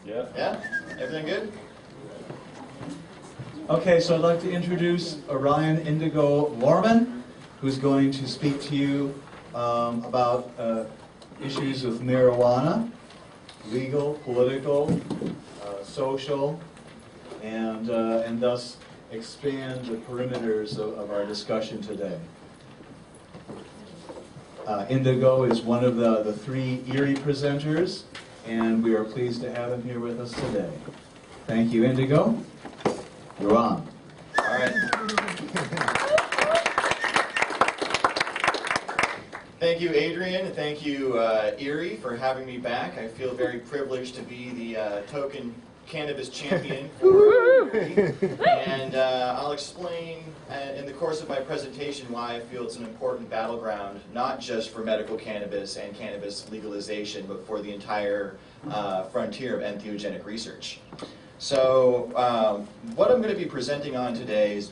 Yeah. Yeah? Everything good? Okay, so I'd like to introduce Orion Indigo Warman, who's going to speak to you about issues with marijuana, legal, political, social, and thus expand the perimeters of our discussion today. Indigo is one of the three ERIE presenters, and we are pleased to have him here with us today. Thank you, Indigo. You're on. All right. Thank you, Adrian. Thank you, ERIE, for having me back. I feel very privileged to be the token cannabis champion for ERIE. And I'll explain in the course of my presentation why I feel it's an important battleground, not just for medical cannabis and cannabis legalization, but for the entire frontier of entheogenic research. So what I'm going to be presenting on today is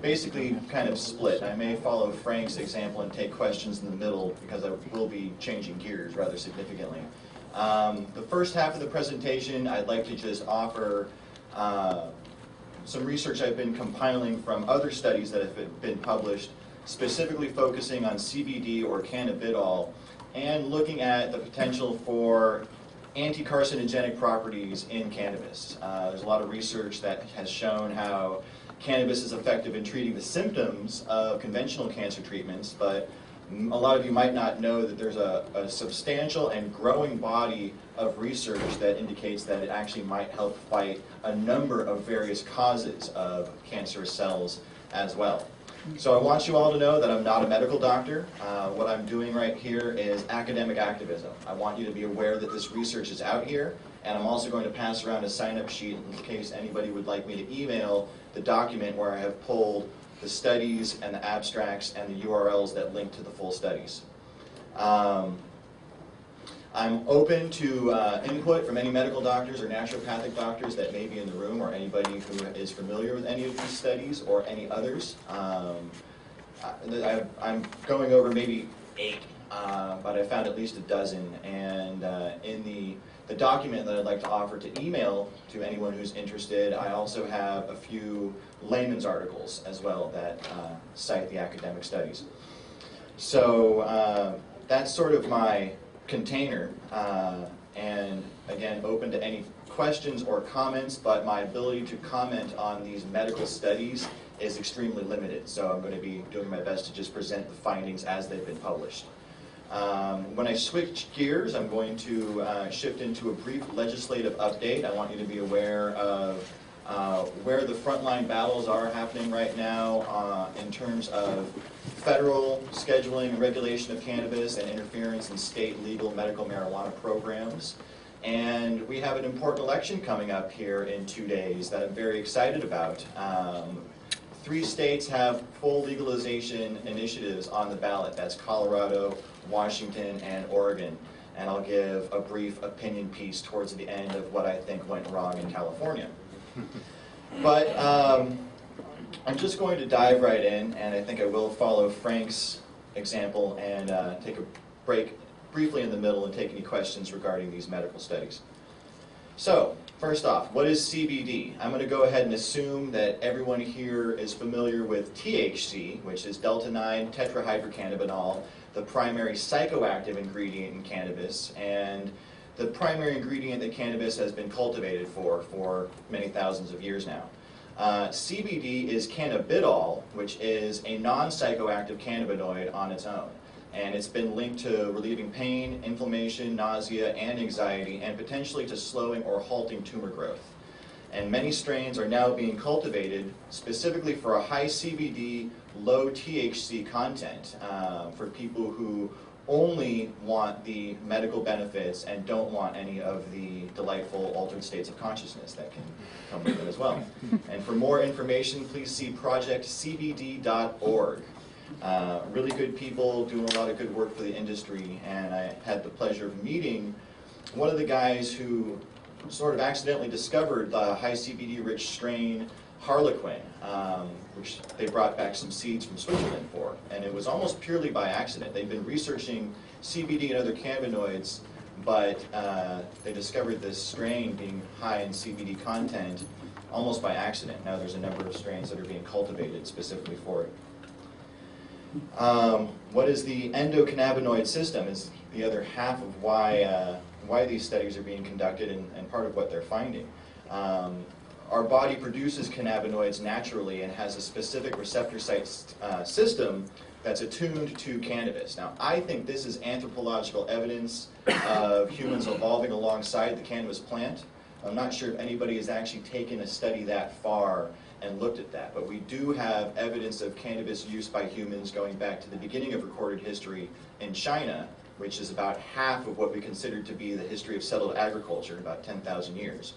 basically kind of split. I may follow Frank's example and take questions in the middle because I will be changing gears rather significantly. The first half of the presentation, I'd like to just offer some research I've been compiling from other studies that have been published, specifically focusing on CBD or cannabidiol, and looking at the potential for anti-carcinogenic properties in cannabis. There's a lot of research that has shown how cannabis is effective in treating the symptoms of conventional cancer treatments, but a lot of you might not know that there's a substantial and growing body of research that indicates that it actually might help fight a number of various causes of cancerous cells as well. So I want you all to know that I'm not a medical doctor. What I'm doing right here is academic activism. I want you to be aware that this research is out here, and I'm also going to pass around a sign-up sheet in case anybody would like me to email the document where I have pulled the studies and the abstracts and the URLs that link to the full studies. I'm open to input from any medical doctors or naturopathic doctors that may be in the room, or anybody who is familiar with any of these studies or any others. I'm going over maybe 8, but I found at least a dozen, and in the document that I'd like to offer to email to anyone who's interested, I also have a few layman's articles as well that cite the academic studies. So that's sort of my container, and again, open to any questions or comments, but my ability to comment on these medical studies is extremely limited, so I'm going to be doing my best to just present the findings as they've been published. When I switch gears, I'm going to shift into a brief legislative update. I want you to be aware of where the frontline battles are happening right now in terms of federal scheduling and regulation of cannabis and interference in state legal medical marijuana programs. And we have an important election coming up here in 2 days that I'm very excited about. 3 states have full legalization initiatives on the ballot. That's Colorado, Washington, and Oregon. And I'll give a brief opinion piece towards the end of what I think went wrong in California. But I'm just going to dive right in, and I think I will follow Frank's example and take a break briefly in the middle and take any questions regarding these medical studies. So, first off, what is CBD? I'm going to go ahead and assume that everyone here is familiar with THC, which is delta-9 tetrahydrocannabinol, the primary psychoactive ingredient in cannabis, and the primary ingredient that cannabis has been cultivated for many thousands of years now. CBD is cannabidiol, which is a non-psychoactive cannabinoid on its own. And it's been linked to relieving pain, inflammation, nausea, and anxiety, and potentially to slowing or halting tumor growth. And many strains are now being cultivated specifically for a high CBD, low THC content for people who only want the medical benefits and don't want any of the delightful altered states of consciousness that can come with it as well. And for more information, please see projectcbd.org. Really good people doing a lot of good work for the industry, and I had the pleasure of meeting one of the guys who sort of accidentally discovered the high CBD rich strain Harlequin, which they brought back some seeds from Switzerland for, and it was almost purely by accident. They've been researching CBD and other cannabinoids but they discovered this strain being high in CBD content almost by accident. Now there's a number of strains that are being cultivated specifically for it. What is the endocannabinoid system is the other half of why these studies are being conducted and part of what they're finding. Our body produces cannabinoids naturally and has a specific receptor site system that's attuned to cannabis. Now, I think this is anthropological evidence of humans evolving alongside the cannabis plant. I'm not sure if anybody has actually taken a study that far and looked at that, but we do have evidence of cannabis use by humans going back to the beginning of recorded history in China, which is about half of what we consider to be the history of settled agriculture, about 10,000 years.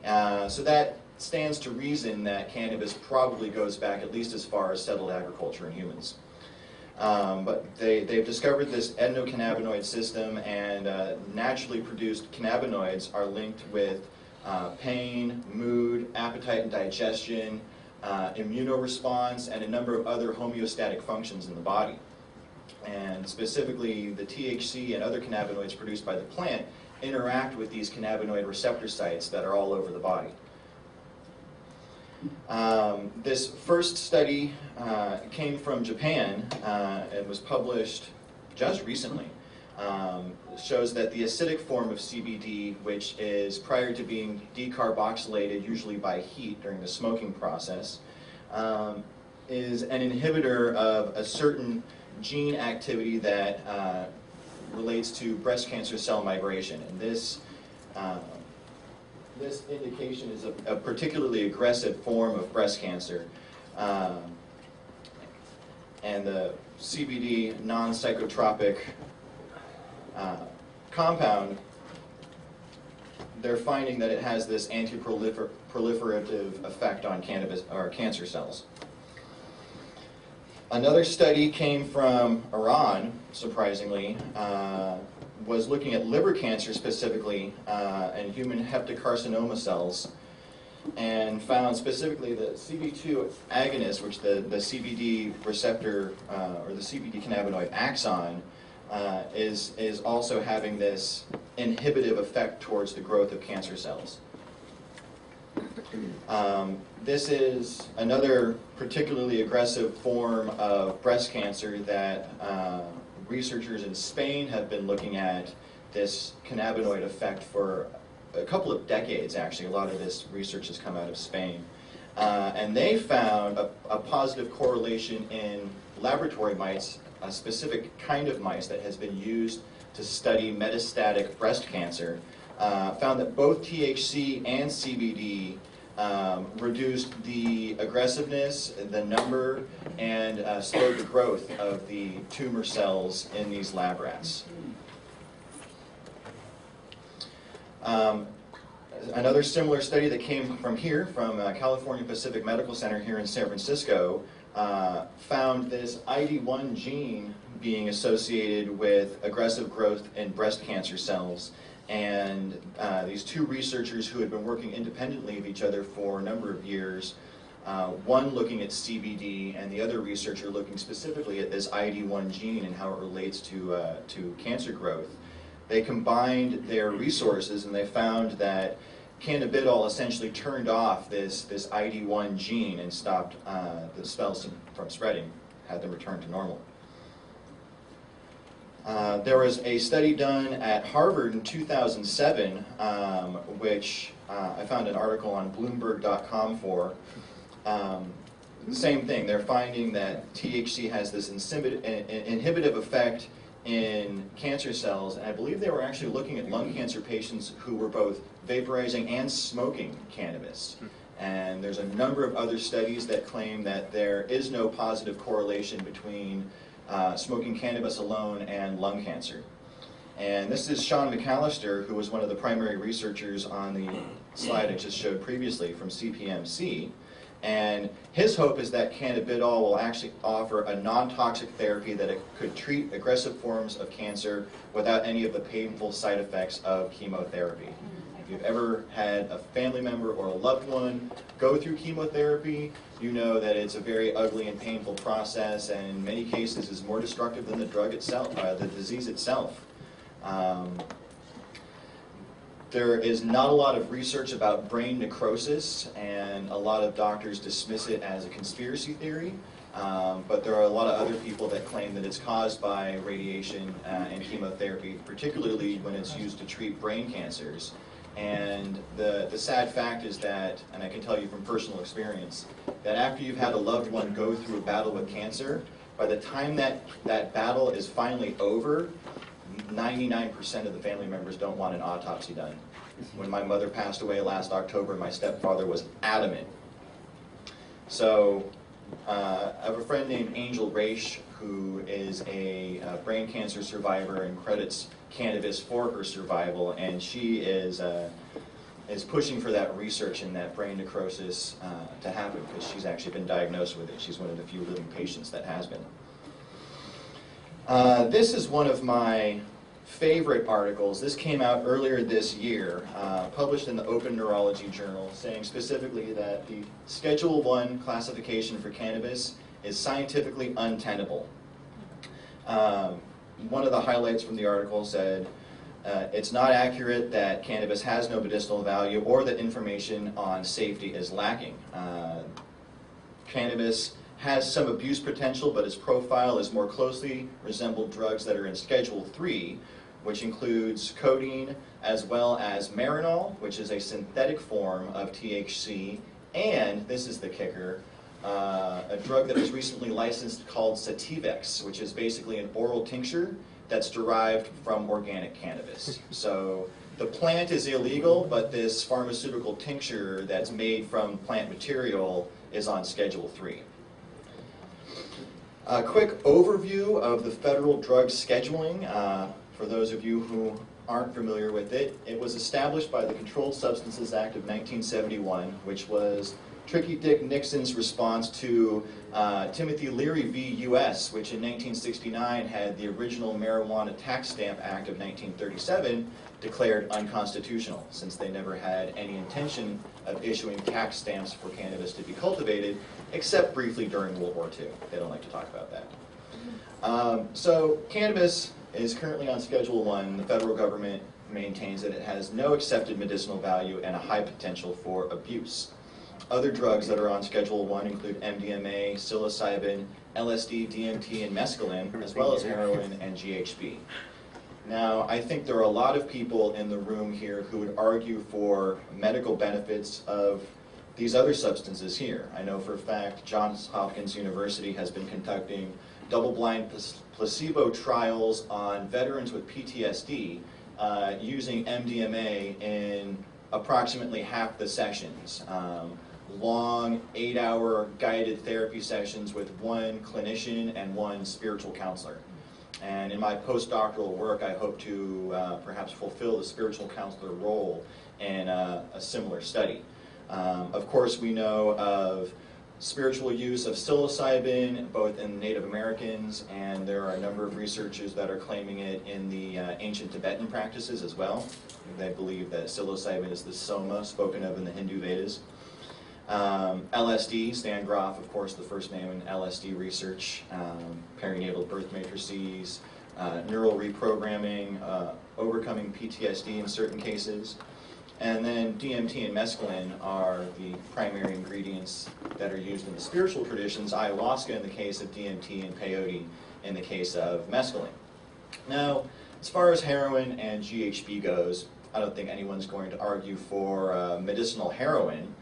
So that stands to reason that cannabis probably goes back at least as far as settled agriculture in humans. But they've discovered this endocannabinoid system, and naturally produced cannabinoids are linked with pain, mood, appetite and digestion, immunoresponse, and a number of other homeostatic functions in the body. And specifically, the THC and other cannabinoids produced by the plant interact with these cannabinoid receptor sites that are all over the body. This first study came from Japan and was published just recently. Shows that the acidic form of CBD, which is prior to being decarboxylated, usually by heat during the smoking process, is an inhibitor of a certain gene activity that relates to breast cancer cell migration. And this indication is a particularly aggressive form of breast cancer. And the CBD non-psychotropic compound, they're finding that it has this anti-proliferative effect on cannabis or cancer cells. Another study came from Iran, surprisingly, was looking at liver cancer specifically and human hepatocarcinoma cells, and found specifically the CB2 agonist, which the CBD receptor or the CBD cannabinoid acts on, is also having this inhibitive effect towards the growth of cancer cells. This is another particularly aggressive form of breast cancer that researchers in Spain have been looking at this cannabinoid effect for a couple of decades, actually. A lot of this research has come out of Spain. And they found a positive correlation in laboratory mice, a specific kind of mice that has been used to study metastatic breast cancer, found that both THC and CBD reduced the aggressiveness, the number, and slowed the growth of the tumor cells in these lab rats. Another similar study that came from here, from California Pacific Medical Center here in San Francisco, found this ID1 gene being associated with aggressive growth in breast cancer cells. And these two researchers who had been working independently of each other for a number of years, one looking at CBD and the other researcher looking specifically at this ID1 gene and how it relates to cancer growth, they combined their resources and they found that cannabidiol essentially turned off this ID1 gene and stopped the cells from spreading, had them return to normal. There was a study done at Harvard in 2007, which I found an article on Bloomberg.com for. Same thing, they're finding that THC has this inhibitive effect in cancer cells, and I believe they were actually looking at lung cancer patients who were both vaporizing and smoking cannabis. And there's a number of other studies that claim that there is no positive correlation between smoking cannabis alone and lung cancer. And this is Sean McAllister, who was one of the primary researchers on the slide I just showed previously from CPMC. And his hope is that cannabidiol will actually offer a non-toxic therapy that it could treat aggressive forms of cancer without any of the painful side effects of chemotherapy. If you've ever had a family member or a loved one go through chemotherapy, you know that it's a very ugly and painful process, and in many cases is more destructive than the drug itself, the disease itself. There is not a lot of research about brain necrosis, and a lot of doctors dismiss it as a conspiracy theory. But there are a lot of other people that claim that it's caused by radiation and chemotherapy, particularly when it's used to treat brain cancers. And the sad fact is that, and I can tell you from personal experience, that after you've had a loved one go through a battle with cancer, by the time that battle is finally over, 99% of the family members don't want an autopsy done. When my mother passed away last October, my stepfather was adamant. So I have a friend named Angel Raish, who is a brain cancer survivor and credits cannabis for her survival, and she is pushing for that research and that brain necrosis to happen, because she's actually been diagnosed with it. She's one of the few living patients that has been. This is one of my favorite articles. This came out earlier this year, published in the Open Neurology Journal, saying specifically that the Schedule I classification for cannabis is scientifically untenable. One of the highlights from the article said, it's not accurate that cannabis has no medicinal value or that information on safety is lacking. Cannabis has some abuse potential, but its profile is more closely resembled drugs that are in Schedule III, which includes codeine as well as marinol, which is a synthetic form of THC, and, this is the kicker, a drug that was recently licensed called Sativex, which is basically an oral tincture that's derived from organic cannabis. So the plant is illegal, but this pharmaceutical tincture that's made from plant material is on Schedule III. A quick overview of the federal drug scheduling. For those of you who aren't familiar with it, it was established by the Controlled Substances Act of 1971, which was Tricky Dick Nixon's response to Timothy Leary v. U.S., which in 1969 had the original Marijuana Tax Stamp Act of 1937 declared unconstitutional, since they never had any intention of issuing tax stamps for cannabis to be cultivated, except briefly during World War II. They don't like to talk about that. So cannabis is currently on Schedule I. The federal government maintains that it has no accepted medicinal value and a high potential for abuse. Other drugs that are on Schedule I include MDMA, psilocybin, LSD, DMT, and mescaline, as well as heroin and GHB. Now, I think there are a lot of people in the room here who would argue for medical benefits of these other substances here. I know for a fact Johns Hopkins University has been conducting double-blind placebo trials on veterans with PTSD using MDMA in approximately half the sessions. Long 8-hour guided therapy sessions with one clinician and one spiritual counselor. And in my postdoctoral work, I hope to perhaps fulfill the spiritual counselor role in a similar study. Of course, we know of spiritual use of psilocybin, both in Native Americans, and there are a number of researchers that are claiming it in the ancient Tibetan practices as well. They believe that psilocybin is the soma spoken of in the Hindu Vedas. LSD, Stan Groff, of course, the first name in LSD research, perinatal birth matrices, neural reprogramming, overcoming PTSD in certain cases. And then DMT and mescaline are the primary ingredients that are used in the spiritual traditions, ayahuasca in the case of DMT and peyote in the case of mescaline. Now, as far as heroin and GHB goes, I don't think anyone's going to argue for medicinal heroin,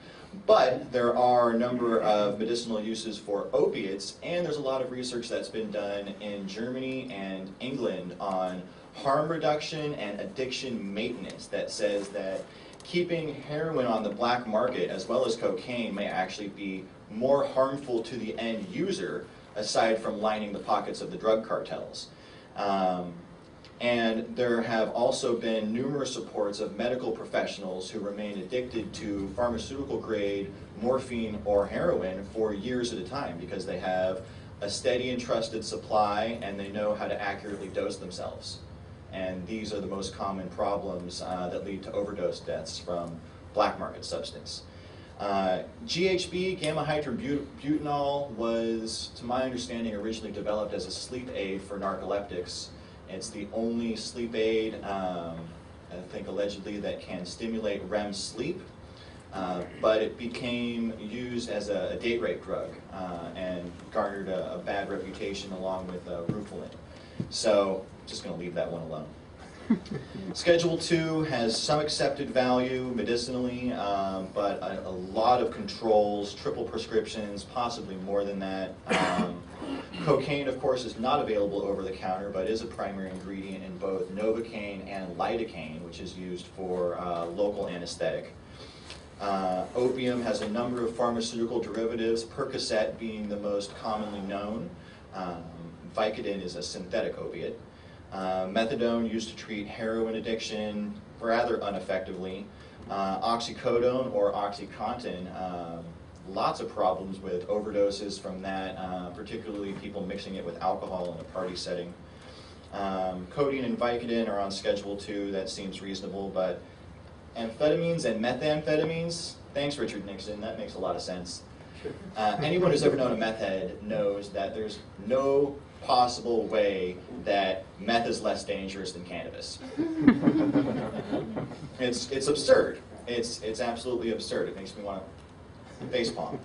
but there are a number of medicinal uses for opiates, and there's a lot of research that's been done in Germany and England on harm reduction and addiction maintenance that says that keeping heroin on the black market as well as cocaine may actually be more harmful to the end user, aside from lining the pockets of the drug cartels. And there have also been numerous reports of medical professionals who remain addicted to pharmaceutical grade morphine or heroin for years at a time because they have a steady and trusted supply and they know how to accurately dose themselves. And these are the most common problems that lead to overdose deaths from black market substance. GHB, gamma-hydrobutanol, was, to my understanding, originally developed as a sleep aid for narcoleptics. It's the only sleep aid I think allegedly, that can stimulate REM sleep. But it became used as a date rape drug and garnered a bad reputation along with Rufalin. So just going to leave that one alone. Schedule 2 has some accepted value medicinally, but a lot of controls, triple prescriptions, possibly more than that. Cocaine, of course, is not available over the counter, but is a primary ingredient in both Novocaine and lidocaine, which is used for local anesthetic. Opium has a number of pharmaceutical derivatives, Percocet being the most commonly known. Vicodin is a synthetic opiate. Methadone used to treat heroin addiction rather ineffectively. Oxycodone or OxyContin, lots of problems with overdoses from that, particularly people mixing it with alcohol in a party setting. Codeine and Vicodin are on Schedule 2, that seems reasonable, but amphetamines and methamphetamines, thanks Richard Nixon, that makes a lot of sense. Anyone who's ever known a meth head knows that there's no possible way that meth is less dangerous than cannabis. It's absurd. It's absolutely absurd. It makes me want to facepalm.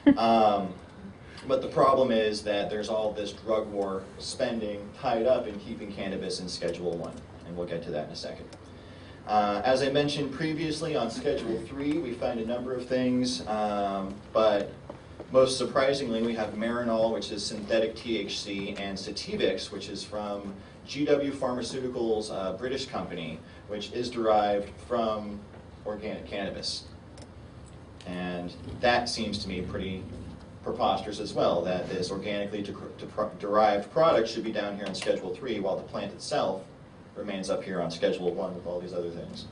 But the problem is that there's all this drug war spending tied up in keeping cannabis in Schedule 1, and we'll get to that in a second. As I mentioned previously, on Schedule 3 we find a number of things, but most surprisingly we have Marinol, which is synthetic THC, and Sativix, which is from GW Pharmaceuticals, a British company, which is derived from organic cannabis. And that seems to me pretty preposterous as well, that this organically derived product should be down here on Schedule 3, while the plant itself remains up here on Schedule 1 with all these other things.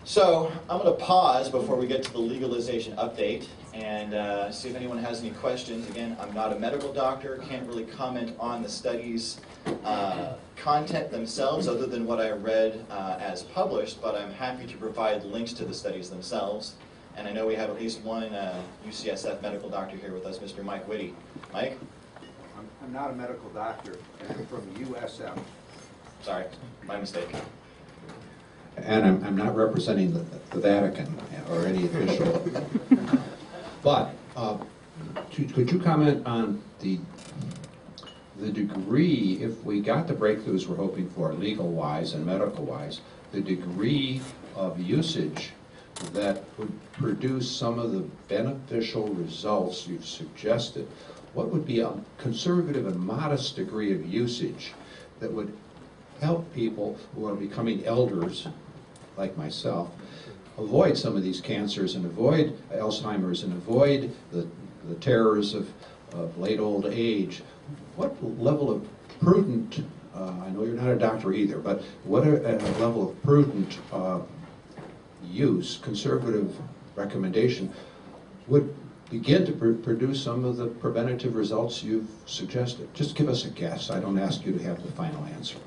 So I'm going to pause before we get to the legalization update and see if anyone has any questions. Again, I'm not a medical doctor, can't really comment on the studies' content themselves other than what I read as published, but I'm happy to provide links to the studies themselves. And I know we have at least one UCSF medical doctor here with us, Mr. Mike Whitty. Mike? I'm not a medical doctor, and I'm from USF. Sorry, my mistake. And I'm not representing the Vatican or any official. But could you comment on the degree, if we got the breakthroughs we're hoping for, legal-wise and medical-wise, the degree of usage that would produce some of the beneficial results you've suggested? What would be a conservative and modest degree of usage that would help people who are becoming elders, like myself, avoid some of these cancers and avoid Alzheimer's and avoid the terrors of late old age? What level of prudent, I know you're not a doctor either, but what a level of prudent use, conservative recommendation, would begin to produce some of the preventative results you've suggested? Just give us a guess. I don't ask you to have the final answer.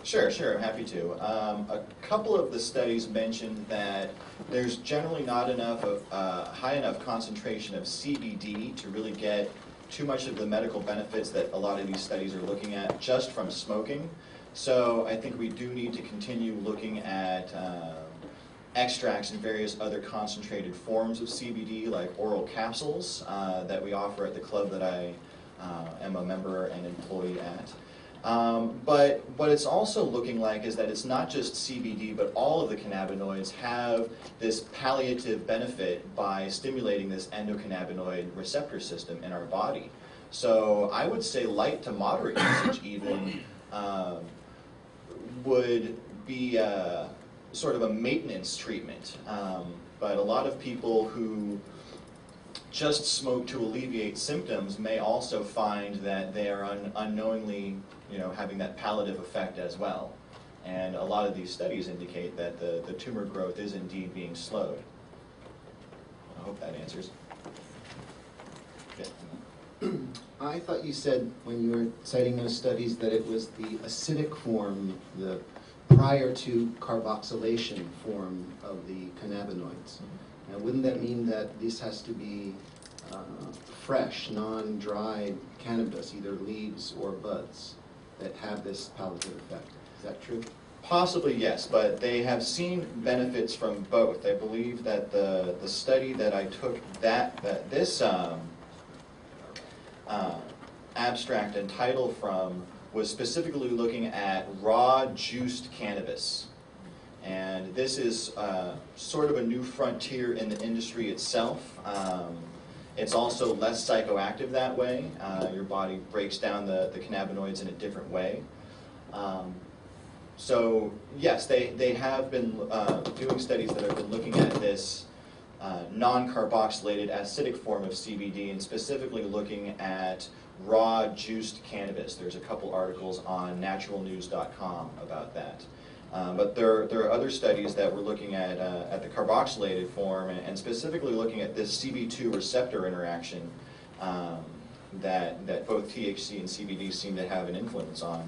Sure, I'm happy to. A couple of the studies mentioned that there's generally not enough of high enough concentration of CBD to really get too much of the medical benefits that a lot of these studies are looking at just from smoking. So I think we do need to continue looking at extracts and various other concentrated forms of CBD, like oral capsules that we offer at the club that I am a member and employee at. But what it's also looking like is that it's not just CBD, but all of the cannabinoids have this palliative benefit by stimulating this endocannabinoid receptor system in our body. So I would say light to moderate usage even would be sort of a maintenance treatment. But a lot of people who just smoke to alleviate symptoms may also find that they are unknowingly, having that palliative effect as well. And a lot of these studies indicate that the tumor growth is indeed being slowed. I hope that answers. Yeah. I thought you said when you were citing those studies that it was the acidic form, the prior to carboxylation form of the cannabinoids. Now, wouldn't that mean that this has to be fresh, non-dried cannabis, either leaves or buds, that have this palliative effect? Is that true? Possibly, yes, but they have seen benefits from both. I believe that the study that I took this abstract and title from was specifically looking at raw juiced cannabis. And this is sort of a new frontier in the industry itself. It's also less psychoactive that way. Your body breaks down the cannabinoids in a different way. So yes, they have been doing studies that have been looking at this non-carboxylated acidic form of CBD, and specifically looking at raw juiced cannabis. There's a couple articles on naturalnews.com about that. But there are other studies that were looking at the carboxylated form, and specifically looking at this CB2 receptor interaction that both THC and CBD seem to have an influence on.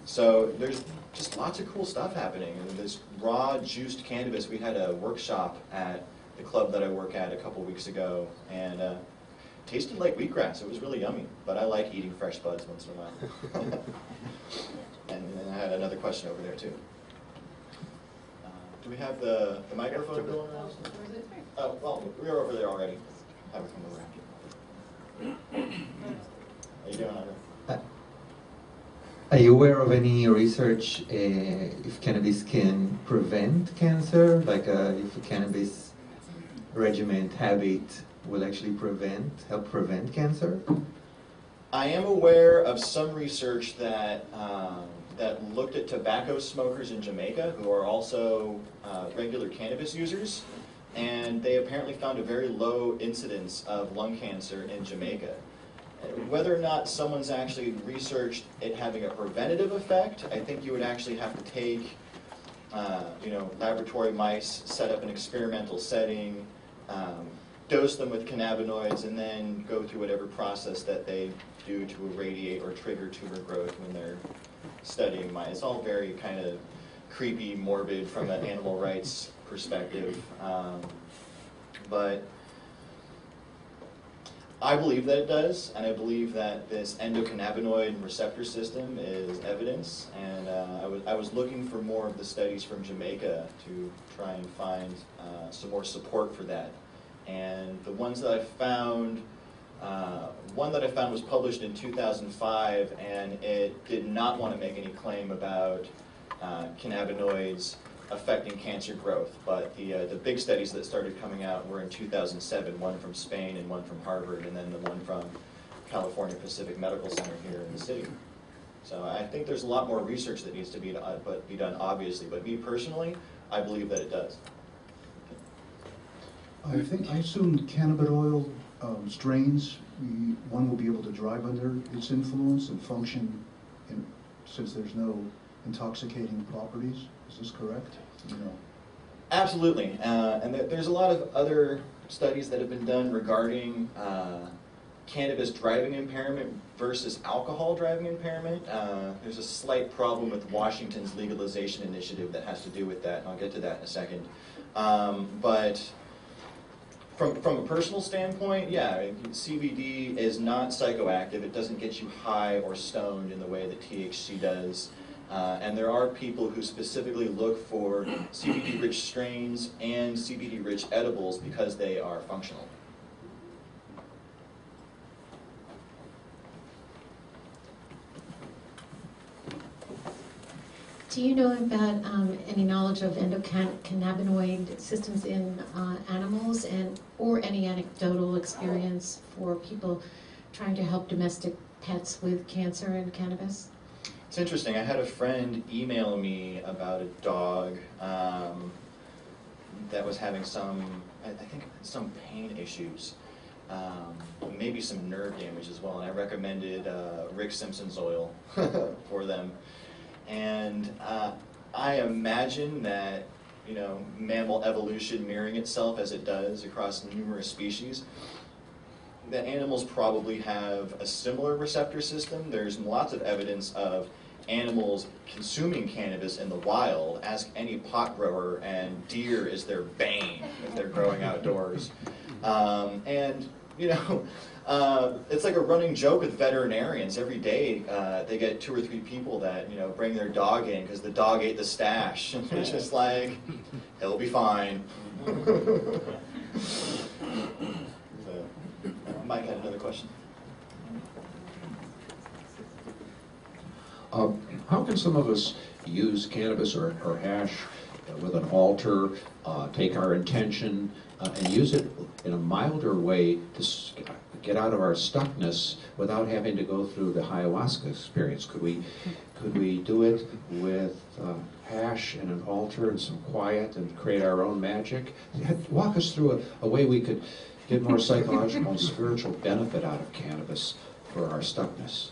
So there's just lots of cool stuff happening. And this raw juiced cannabis, we had a workshop at the club that I work at a couple weeks ago, and tasted like wheatgrass. It was really yummy, but I like eating fresh buds once in a while. And I had another question over there too. Do we have the microphone going around? Oh, well, we were over there already. Have it come over. How you doing, Ira? Are you aware of any research if cannabis can prevent cancer? Like if a cannabis regimen habit will actually help prevent cancer? I am aware of some research that that looked at tobacco smokers in Jamaica who are also regular cannabis users, and they apparently found a very low incidence of lung cancer in Jamaica. Whether or not someone's actually researched it having a preventative effect, I think you would actually have to take laboratory mice, set up an experimental setting, dose them with cannabinoids, and then go through whatever process that they do to irradiate or trigger tumor growth when they're studying mice. It's all very kind of creepy, morbid from an animal rights perspective. But I believe that it does, and I believe that this endocannabinoid receptor system is evidence, and I was looking for more of the studies from Jamaica to try and find some more support for that. And the ones that I found, one that I found was published in 2005, and it did not want to make any claim about cannabinoids affecting cancer growth. But the big studies that started coming out were in 2007, one from Spain and one from Harvard, and then the one from California Pacific Medical Center here in the city. So I think there's a lot more research that needs to be done, obviously. But me personally, I believe that it does. I assume cannabinoid strains, one will be able to drive under its influence and function since there's no intoxicating properties. Is this correct? No. Absolutely. And there's a lot of other studies that have been done regarding cannabis driving impairment versus alcohol driving impairment. There's a slight problem with Washington's legalization initiative that has to do with that, and I'll get to that in a second. But from a personal standpoint, yeah, CBD is not psychoactive. It doesn't get you high or stoned in the way that THC does. And there are people who specifically look for CBD-rich strains and CBD-rich edibles because they are functional. Do you know about any knowledge of endocannabinoid systems in animals, or any anecdotal experience for people trying to help domestic pets with cancer and cannabis? It's interesting. I had a friend email me about a dog that was having some pain issues, maybe some nerve damage as well, and I recommended Rick Simpson's oil for them. And I imagine that, mammal evolution mirroring itself as it does across numerous species, that animals probably have a similar receptor system. There's lots of evidence of animals consuming cannabis in the wild. Ask any pot grower, and deer is their bane if they're growing outdoors. And you know, it's like a running joke with veterinarians. Every day they get 2 or 3 people that, you know, bring their dog in because the dog ate the stash. And it's just like, he'll be fine. So, Mike had another question. How can some of us use cannabis or hash with an alter, take our intention and use it in a milder way to get out of our stuckness without having to go through the ayahuasca experience? Could we do it with hash and an altar and some quiet and create our own magic? Walk us through a way we could get more psychological and spiritual benefit out of cannabis for our stuckness.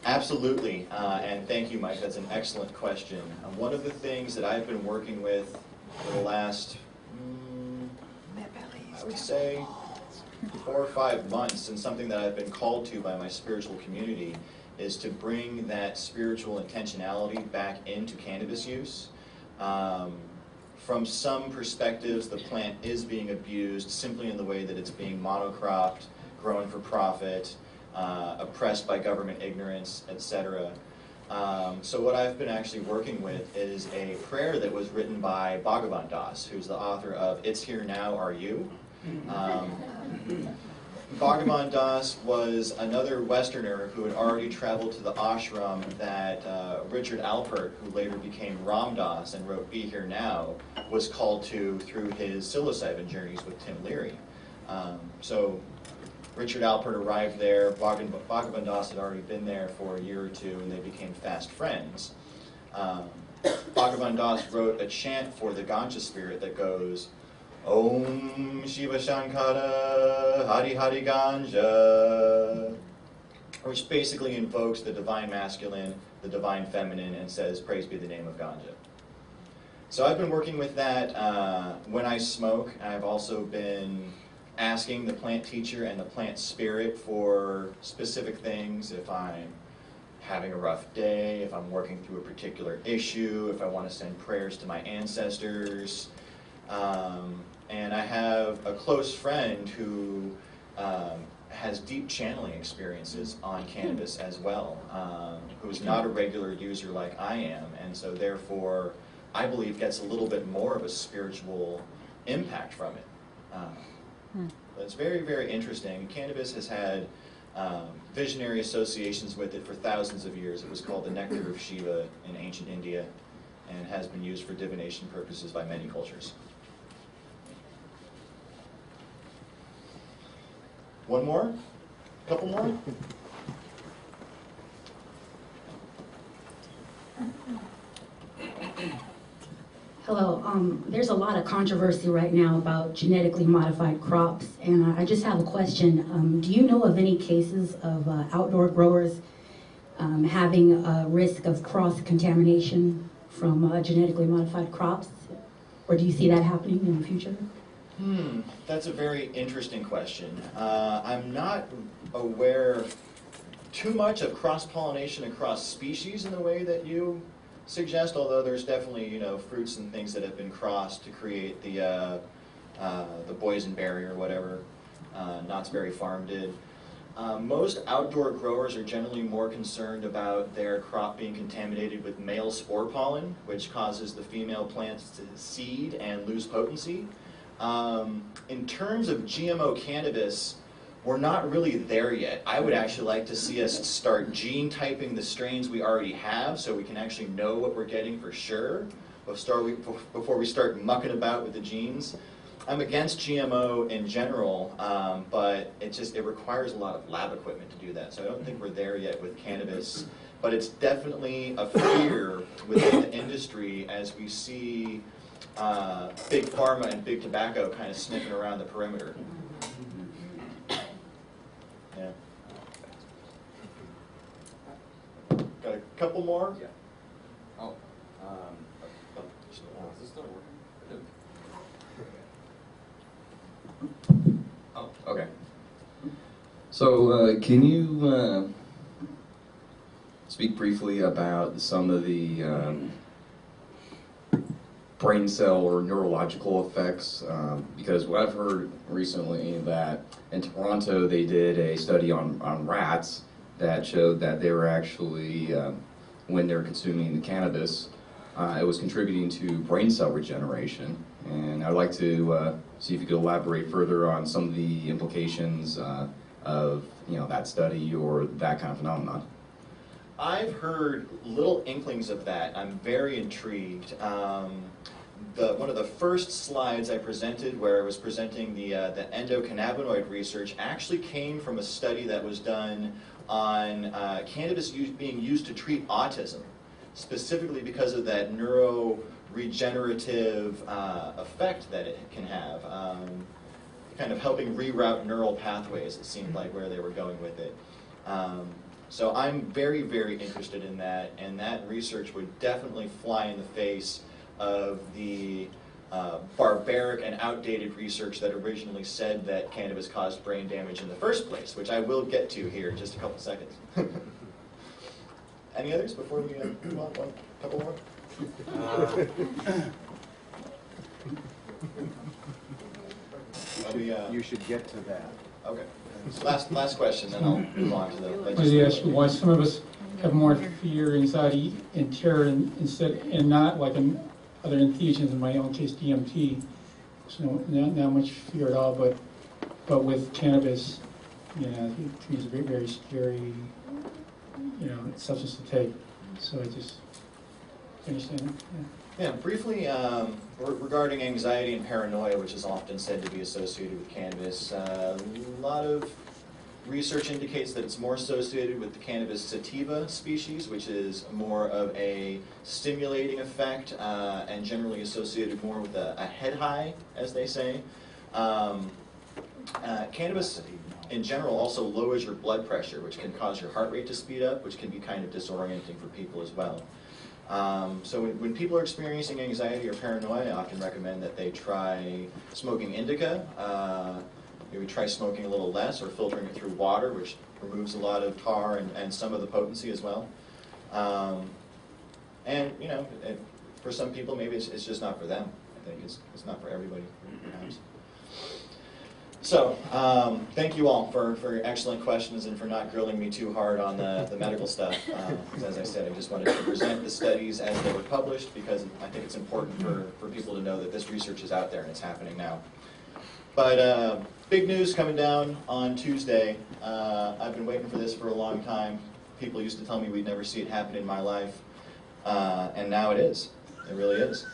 Absolutely, and thank you, Mike. That's an excellent question. One of the things that I've been working with for the last, I would say, 4 or 5 months, and something that I've been called to by my spiritual community, is to bring that spiritual intentionality back into cannabis use. From some perspectives, the plant is being abused simply in the way that it's being monocropped, grown for profit, oppressed by government ignorance, etc. So what I've been actually working with is a prayer that was written by Bhagavan Das, who's the author of It's Here Now, Are You? Bhagavan Das was another Westerner who had already traveled to the ashram that Richard Alpert, who later became Ram Dass and wrote Be Here Now, was called to through his psilocybin journeys with Tim Leary. So Richard Alpert arrived there. Bhagavan Das had already been there for a year or 2, and they became fast friends. Bhagavan Das wrote a chant for the Ganja spirit that goes, Om Shiva Shankara Hari Hari Ganja, which basically invokes the divine masculine, the divine feminine, and says, praise be the name of Ganja. So I've been working with that when I smoke. I've also been asking the plant teacher and the plant spirit for specific things. If I'm having a rough day, if I'm working through a particular issue, if I want to send prayers to my ancestors. And I have a close friend who has deep channeling experiences on cannabis as well, who's not a regular user like I am, and so therefore I believe gets a little bit more of a spiritual impact from it. But it's very, very interesting. Cannabis has had visionary associations with it for thousands of years. It was called the nectar of Shiva in ancient India and has been used for divination purposes by many cultures. One more? A couple more? Hello. There's a lot of controversy right now about genetically modified crops, and I just have a question. Do you know of any cases of outdoor growers having a risk of cross-contamination from genetically modified crops? Or do you see that happening in the future? That's a very interesting question. I'm not aware too much of cross-pollination across species in the way that you suggest, although there's definitely, you know, fruits and things that have been crossed to create the boysenberry or whatever Knott's Berry Farm did. Most outdoor growers are generally more concerned about their crop being contaminated with male spore pollen, which causes the female plants to seed and lose potency. In terms of GMO cannabis, we're not really there yet. I would actually like to see us start gene typing the strains we already have so we can actually know what we're getting for sure before we start mucking about with the genes. I'm against GMO in general, but it requires a lot of lab equipment to do that. So I don't think we're there yet with cannabis, but it's definitely a fear within the industry as we see big pharma and big tobacco kind of sniffing around the perimeter. Yeah. Got a couple more? Yeah. Oh. Is this still working? Oh, okay. So, can you speak briefly about some of the brain cell or neurological effects, because what I've heard recently that in Toronto they did a study on rats that showed that they were actually, when they're consuming the cannabis, it was contributing to brain cell regeneration. And I'd like to see if you could elaborate further on some of the implications of that study or that kind of phenomenon. I've heard little inklings of that. I'm very intrigued. One of the first slides I presented, where I was presenting the endocannabinoid research, actually came from a study that was done on cannabis being used to treat autism, specifically because of that neuroregenerative effect that it can have, kind of helping reroute neural pathways, it seemed like, where they were going with it. So I'm very, very interested in that, and that research would definitely fly in the face of the barbaric and outdated research that originally said that cannabis caused brain damage in the first place, which I will get to here in just a couple seconds. Any others before we move on? One couple more? You should get to that. Okay. Last question, then I'll move on to the I legislation. ask you why some of us have more fear, anxiety, and terror and not like in other entheogens, in my own case DMT, so not much fear at all, but with cannabis, to me it's a very, very scary, substance to take. So I just understand it. Yeah, briefly regarding anxiety and paranoia, which is often said to be associated with cannabis, a lot of research indicates that it's more associated with the cannabis sativa species, which is more of a stimulating effect and generally associated more with a head high, as they say. Cannabis in general also lowers your blood pressure, which can cause your heart rate to speed up, which can be kind of disorienting for people as well. So when people are experiencing anxiety or paranoia, I often recommend that they try smoking indica. Maybe try smoking a little less or filtering it through water, which removes a lot of tar and some of the potency as well. And for some people, maybe it's just not for them. I think it's not for everybody, perhaps. So, thank you all for your excellent questions and for not grilling me too hard on the medical stuff. As I said, I just wanted to present the studies as they were published because I think it's important for people to know that this research is out there and it's happening now. But big news coming down on Tuesday. I've been waiting for this for a long time. People used to tell me we'd never see it happen in my life, and now it is. It really is.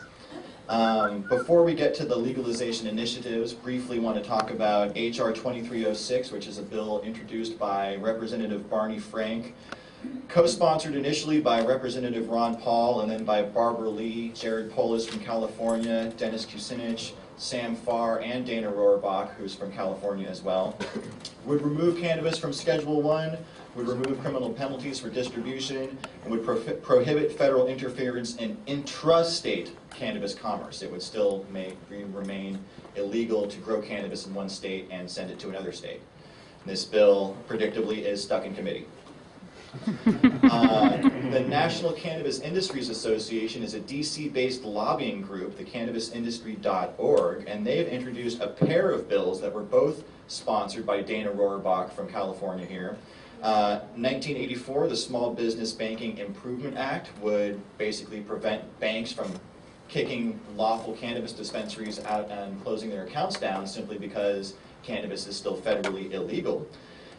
Before we get to the legalization initiatives, briefly want to talk about H.R. 2306, which is a bill introduced by Representative Barney Frank, co-sponsored initially by Representative Ron Paul and then by Barbara Lee, Jared Polis from California, Dennis Kucinich, Sam Farr, and Dana Rohrbach, who's from California as well. Would remove cannabis from Schedule I, would remove criminal penalties for distribution, and would prohibit federal interference in intrastate cannabis commerce. It would still remain illegal to grow cannabis in one state and send it to another state. This bill, predictably, is stuck in committee. The National Cannabis Industries Association is a DC-based lobbying group, the CannabisIndustry.org, and they have introduced a pair of bills that were both sponsored by Dana Rohrbach from California here. 1984, the Small Business Banking Improvement Act would basically prevent banks from kicking lawful cannabis dispensaries out and closing their accounts down simply because cannabis is still federally illegal.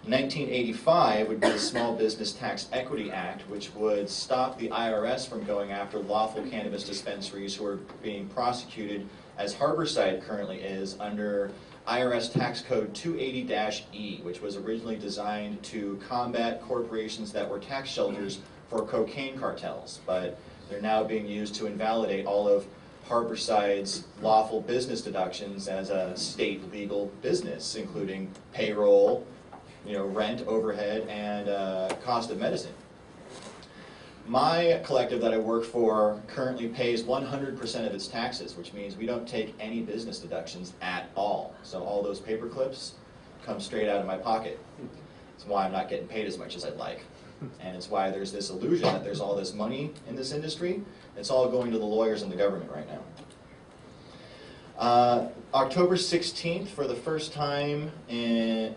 1985 would be the Small Business Tax Equity Act, which would stop the IRS from going after lawful cannabis dispensaries who are being prosecuted, as Harborside currently is, under IRS Tax Code 280-E, which was originally designed to combat corporations that were tax shelters for cocaine cartels, but they're now being used to invalidate all of Harborside's lawful business deductions as a state legal business, including payroll, rent, overhead, and cost of medicine. My collective that I work for currently pays 100% of its taxes, which means we don't take any business deductions at all. So all those paper clips come straight out of my pocket. That's why I'm not getting paid as much as I'd like. And it's why there's this illusion that there's all this money in this industry. It's all going to the lawyers and the government right now. October 16th, for the first time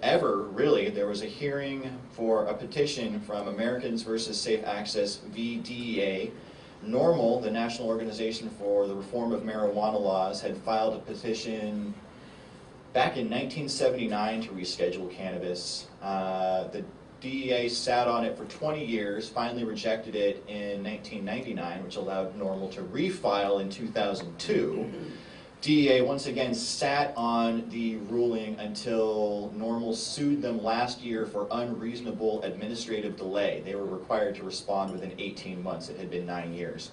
ever, really, there was a hearing for a petition from Americans versus Safe Access v. DEA. NORML, the National Organization for the Reform of Marijuana Laws, had filed a petition back in 1979 to reschedule cannabis. The DEA sat on it for 20 years, finally rejected it in 1999, which allowed NORML to refile in 2002. DEA once again sat on the ruling until NORML sued them last year for unreasonable administrative delay. They were required to respond within 18 months. It had been 9 years.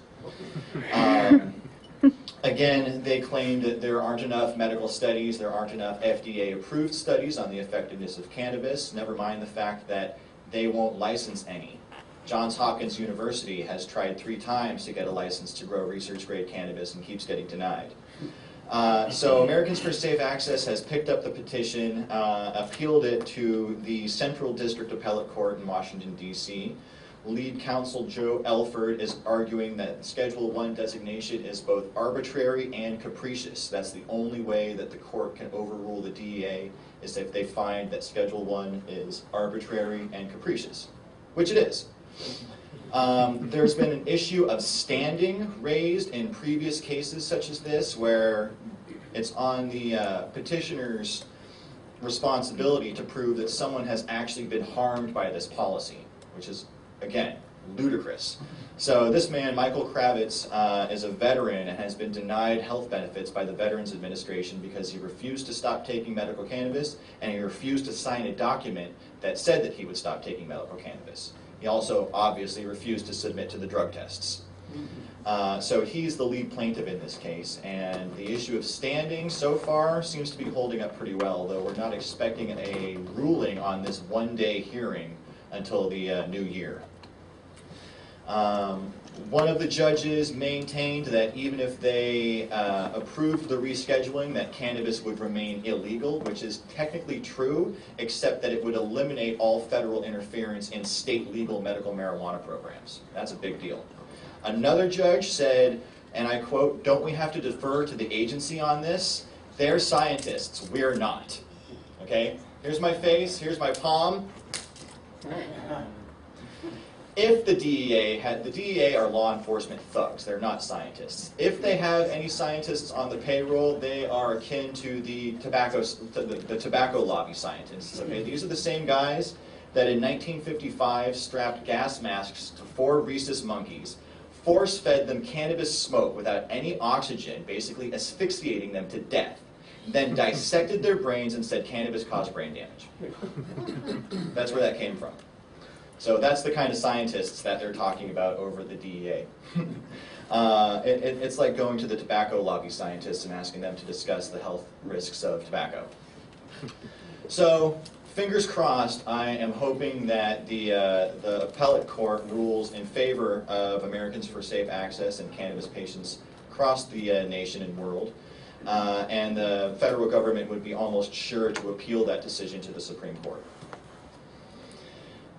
Again, they claimed that there aren't enough medical studies, there aren't enough FDA-approved studies on the effectiveness of cannabis, never mind the fact that they won't license any. Johns Hopkins University has tried 3 times to get a license to grow research-grade cannabis and keeps getting denied. So Americans for Safe Access has picked up the petition, appealed it to the Central District Appellate Court in Washington, D.C. Lead counsel Joe Elford is arguing that Schedule I designation is both arbitrary and capricious. That's the only way that the court can overrule the DEA, is if they find that Schedule I is arbitrary and capricious, which it is. There's been an issue of standing raised in previous cases such as this, where it's on the petitioner's responsibility to prove that someone has actually been harmed by this policy, which is, again, ludicrous. So this man, Michael Kravitz, is a veteran and has been denied health benefits by the Veterans Administration because he refused to stop taking medical cannabis, and he refused to sign a document that said that he would stop taking medical cannabis. He also obviously refused to submit to the drug tests. So he's the lead plaintiff in this case, and the issue of standing so far seems to be holding up pretty well, though we're not expecting a ruling on this one-day hearing until the new year. One of the judges maintained that even if they approved the rescheduling, that cannabis would remain illegal, which is technically true, except that it would eliminate all federal interference in state legal medical marijuana programs. That's a big deal. Another judge said, and I quote, "Don't we have to defer to the agency on this? They're scientists, we're not." Okay? Here's my face, here's my palm. If the DEA are law enforcement thugs, they're not scientists. If they have any scientists on the payroll, they are akin to the tobacco lobby scientists. Okay? These are the same guys that in 1955 strapped gas masks to 4 rhesus monkeys, force-fed them cannabis smoke without any oxygen, basically asphyxiating them to death, then dissected their brains and said cannabis caused brain damage. That's where that came from. So that's the kind of scientists that they're talking about over the DEA. It's like going to the tobacco lobby scientists and asking them to discuss the health risks of tobacco. So, fingers crossed, I am hoping that the appellate court rules in favor of Americans for Safe Access and cannabis patients across the nation and world. And the federal government would be almost sure to appeal that decision to the Supreme Court.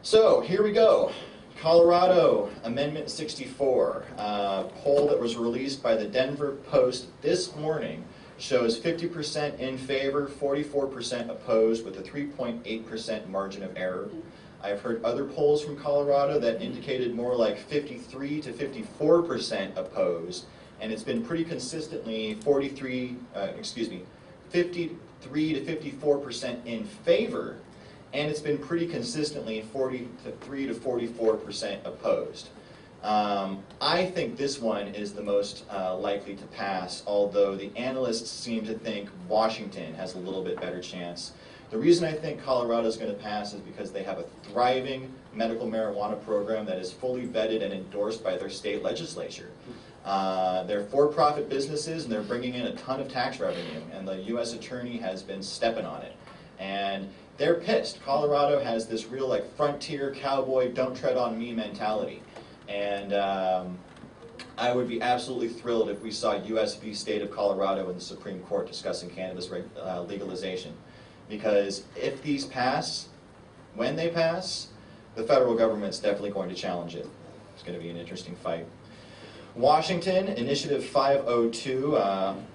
So, here we go. Colorado, Amendment 64, poll that was released by the Denver Post this morning shows 50% in favor, 44% opposed, with a 3.8% margin of error. I've heard other polls from Colorado that indicated more like 53 to 54% opposed, and it's been pretty consistently 53 to 54% in favor, and it's been pretty consistently 43 to 44% opposed. I think this one is the most likely to pass, although the analysts seem to think Washington has a little bit better chance. The reason I think Colorado is going to pass is because they have a thriving medical marijuana program that is fully vetted and endorsed by their state legislature. They're for-profit businesses, and they're bringing in a ton of tax revenue, and the U.S. attorney has been stepping on it. And they're pissed. Colorado has this real like frontier cowboy, don't tread on me mentality. And I would be absolutely thrilled if we saw U.S. v. State of Colorado in the Supreme Court discussing cannabis legalization. Because if these pass, when they pass, the federal government's definitely going to challenge it. It's going to be an interesting fight. Washington, Initiative 502,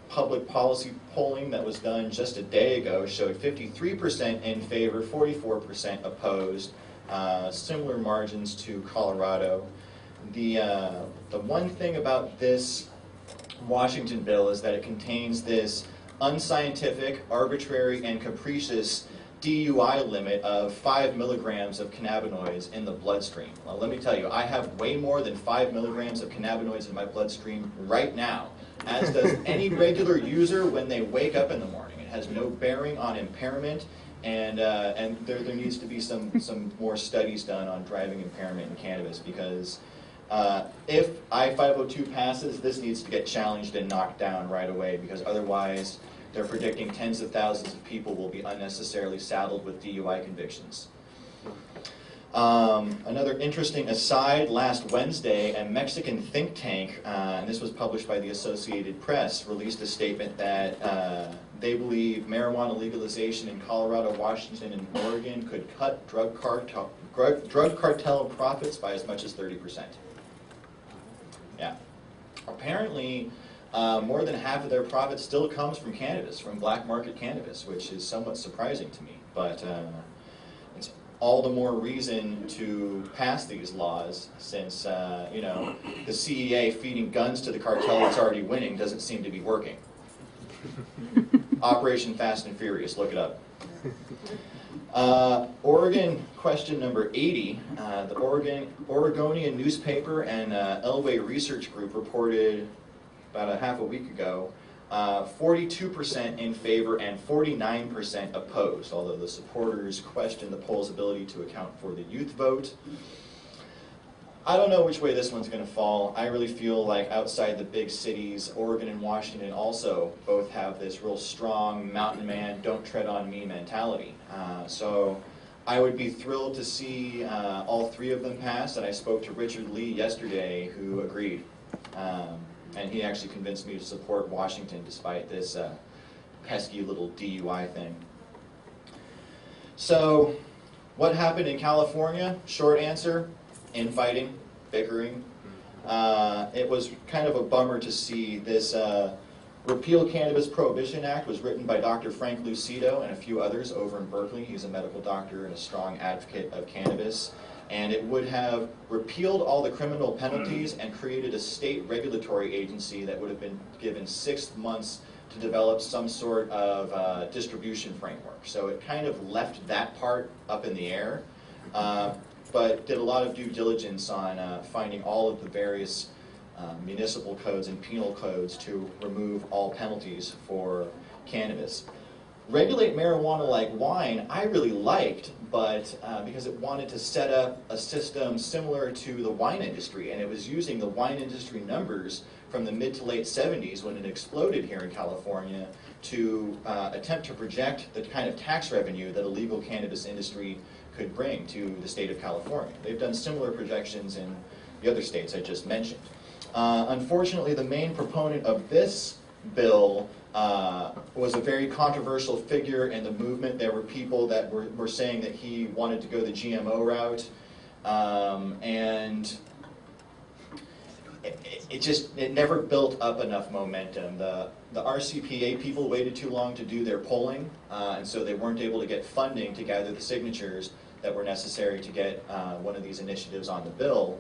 public policy polling that was done just a day ago showed 53% in favor, 44% opposed, similar margins to Colorado. The one thing about this Washington bill is that it contains this unscientific, arbitrary, and capricious DUI limit of 5 milligrams of cannabinoids in the bloodstream. Well, let me tell you, I have way more than 5 milligrams of cannabinoids in my bloodstream right now, as does any regular user when they wake up in the morning. It has no bearing on impairment, and there needs to be some more studies done on driving impairment in cannabis, because if I-502 passes, this needs to get challenged and knocked down right away, because otherwise they're predicting tens of thousands of people will be unnecessarily saddled with DUI convictions. Another interesting aside, last Wednesday, a Mexican think tank, and this was published by the Associated Press, released a statement that they believe marijuana legalization in Colorado, Washington, and Oregon could cut drug cartel profits by as much as 30%. Yeah. Apparently, more than half of their profit still comes from cannabis, from black market cannabis, which is somewhat surprising to me. But it's all the more reason to pass these laws, since you know, the CEA feeding guns to the cartel that's already winning doesn't seem to be working. Operation Fast and Furious, look it up. Oregon question number 80. The Oregonian newspaper and Elway Research Group reported about a half a week ago, 42% in favor and 49% opposed, although the supporters questioned the poll's ability to account for the youth vote. I don't know which way this one's going to fall. I really feel like outside the big cities, Oregon and Washington also both have this real strong mountain man, don't tread on me mentality. So I would be thrilled to see all three of them pass, and I spoke to Richard Lee yesterday who agreed. And he actually convinced me to support Washington despite this pesky little DUI thing. So what happened in California? Short answer, infighting, bickering. It was kind of a bummer to see this Repeal Cannabis Prohibition Act was written by Dr. Frank Lucido and a few others over in Berkeley. He's a medical doctor and a strong advocate of cannabis. And it would have repealed all the criminal penalties and created a state regulatory agency that would have been given 6 months to develop some sort of distribution framework. So it kind of left that part up in the air, but did a lot of due diligence on finding all of the various municipal codes and penal codes to remove all penalties for cannabis. Regulate marijuana like wine, I really liked, but because it wanted to set up a system similar to the wine industry, and it was using the wine industry numbers from the mid to late 70s when it exploded here in California to attempt to project the kind of tax revenue that a legal cannabis industry could bring to the state of California. They've done similar projections in the other states I just mentioned. Unfortunately, the main proponent of this bill was a very controversial figure in the movement. There were people that were saying that he wanted to go the GMO route, and it never built up enough momentum. The RCPA people waited too long to do their polling, and so they weren't able to get funding to gather the signatures that were necessary to get one of these initiatives on the bill.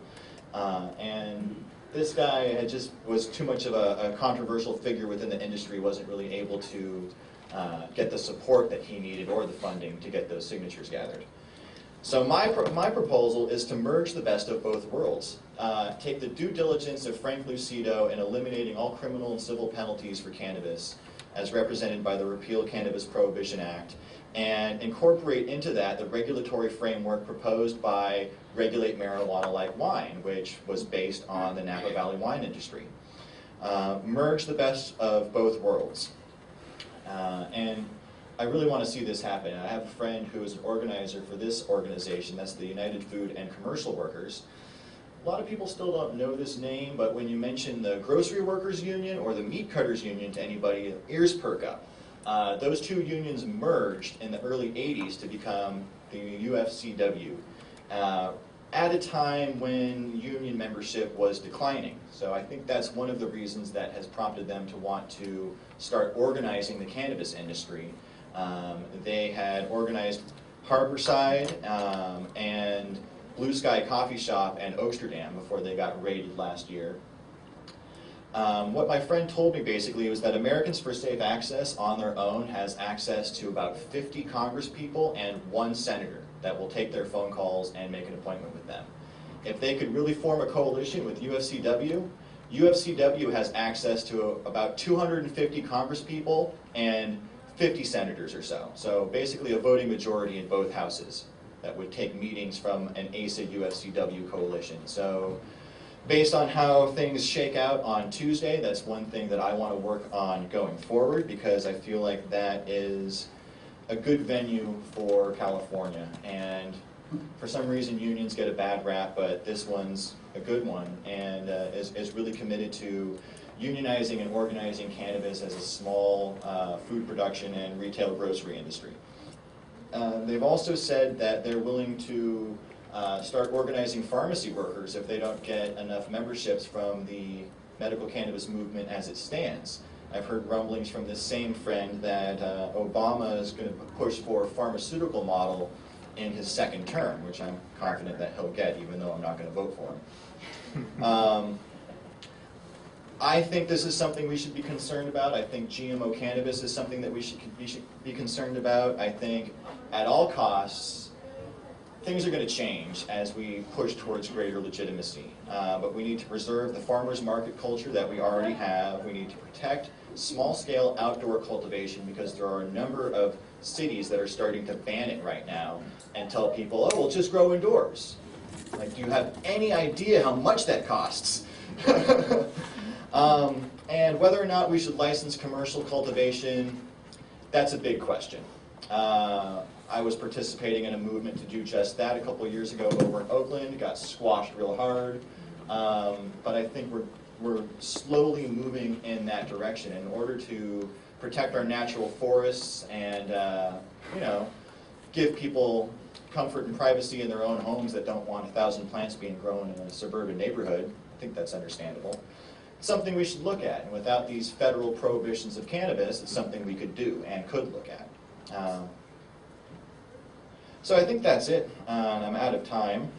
And this guy was too much of a controversial figure within the industry, wasn't really able to get the support that he needed or the funding to get those signatures gathered. So my proposal is to merge the best of both worlds. Take the due diligence of Frank Lucido in eliminating all criminal and civil penalties for cannabis, as represented by the Repeal Cannabis Prohibition Act, and incorporate into that the regulatory framework proposed by Regulate Marijuana Like Wine, which was based on the Napa Valley wine industry. Merge the best of both worlds. And I really want to see this happen. I have a friend who is an organizer for this organization, that's the United Food and Commercial Workers. A lot of people still don't know this name, but when you mention the Grocery Workers Union or the Meat Cutters Union to anybody, ears perk up. Those two unions merged in the early 80s to become the UFCW. at a time when union membership was declining. So I think that's one of the reasons that has prompted them to want to start organizing the cannabis industry. They had organized Harborside and Blue Sky Coffee Shop and Oaksterdam before they got raided last year. What my friend told me basically was that Americans for Safe Access on their own has access to about 50 congresspeople and 1 senator that will take their phone calls and make an appointment with them. If they could really form a coalition with UFCW, UFCW has access to about 250 congresspeople and 50 senators or so. So basically a voting majority in both houses that would take meetings from an ASA-UFCW coalition. So based on how things shake out on Tuesday, that's one thing that I want to work on going forward, because I feel like that is a good venue for California. And for some reason unions get a bad rap, but this one's a good one, and is really committed to unionizing and organizing cannabis as a small food production and retail grocery industry. They've also said that they're willing to start organizing pharmacy workers if they don't get enough memberships from the medical cannabis movement as it stands. I've heard rumblings from this same friend that Obama is going to push for a pharmaceutical model in his second term, which I'm confident that he'll get, even though I'm not going to vote for him. I think this is something we should be concerned about. I think GMO cannabis is something that we should be concerned about. I think at all costs, things are going to change as we push towards greater legitimacy. But we need to preserve the farmers market culture that we already have. We need to protect small-scale outdoor cultivation, because there are a number of cities that are starting to ban it right now and tell people, oh, well, just grow indoors. Like, do you have any idea how much that costs? And whether or not we should license commercial cultivation, that's a big question. I was participating in a movement to do just that a couple of years ago over in Oakland. Got squashed real hard. But I think we're slowly moving in that direction in order to protect our natural forests and you know, give people comfort and privacy in their own homes that don't want 1,000 plants being grown in a suburban neighborhood. I think that's understandable. It's something we should look at, and without these federal prohibitions of cannabis, it's something we could do and could look at. So I think that's it. I'm out of time.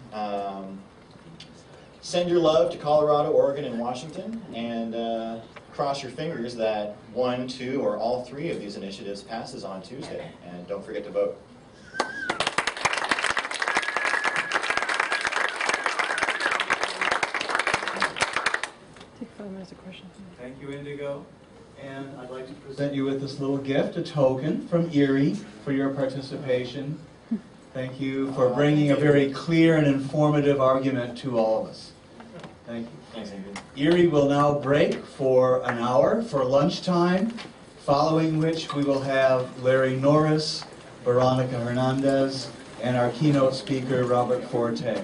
Send your love to Colorado, Oregon, and Washington, and cross your fingers that 1, 2, or all 3 of these initiatives passes on Tuesday. And don't forget to vote. Take 5 minutes of questions. Thank you, Indigo. And I'd like to present you with this little gift, a token from ERIE for your participation. Thank you for bringing a very clear and informative argument to all of us. Thank you. Thanks, Andrew. ERIE will now break for an hour for lunchtime, following which we will have Larry Norris, Veronica Hernandez, and our keynote speaker, Robert Forte.